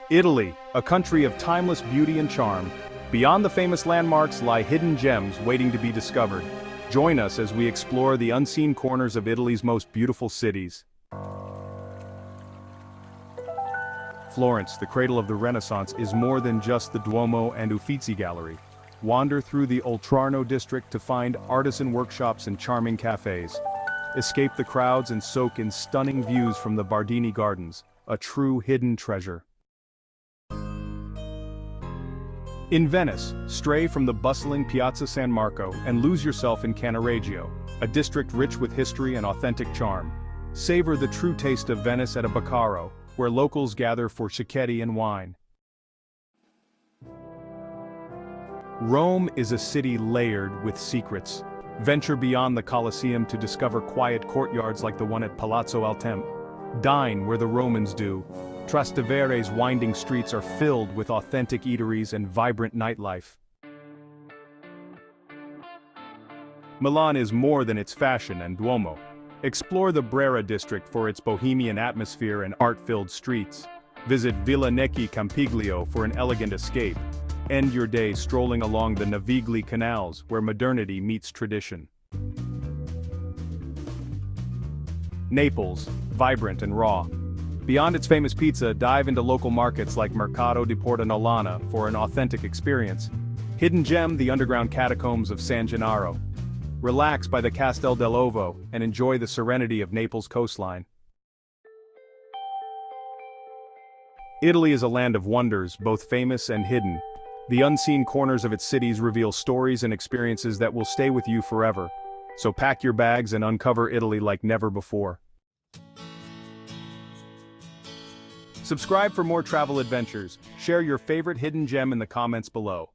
Italy, a country of timeless beauty and charm. Beyond the famous landmarks lie hidden gems waiting to be discovered. Join us as we explore the unseen corners of Italy's most beautiful cities. Florence, the cradle of the Renaissance, is more than just the Duomo and Uffizi Gallery. Wander through the Oltrarno district to find artisan workshops and charming cafes. Escape the crowds and soak in stunning views from the Bardini Gardens, a true hidden treasure. In Venice, stray from the bustling Piazza San Marco and lose yourself in Cannaregio, a district rich with history and authentic charm. Savor the true taste of Venice at a Baccaro, where locals gather for cicchetti and wine. Rome is a city layered with secrets. Venture beyond the Colosseum to discover quiet courtyards like the one at Palazzo Altemp. Dine where the Romans do. Trastevere's winding streets are filled with authentic eateries and vibrant nightlife. Milan is more than its fashion and Duomo. Explore the Brera district for its bohemian atmosphere and art-filled streets. Visit Villa Necchi Campiglio for an elegant escape. End your day strolling along the Navigli canals where modernity meets tradition. Naples, vibrant and raw. Beyond its famous pizza, dive into local markets like Mercato di Porta Nolana for an authentic experience. Hidden gem, the underground catacombs of San Gennaro. Relax by the Castel dell'Ovo and enjoy the serenity of Naples' coastline. Italy is a land of wonders, both famous and hidden. The unseen corners of its cities reveal stories and experiences that will stay with you forever. So pack your bags and uncover Italy like never before. Subscribe for more travel adventures. Share your favorite hidden gem in the comments below.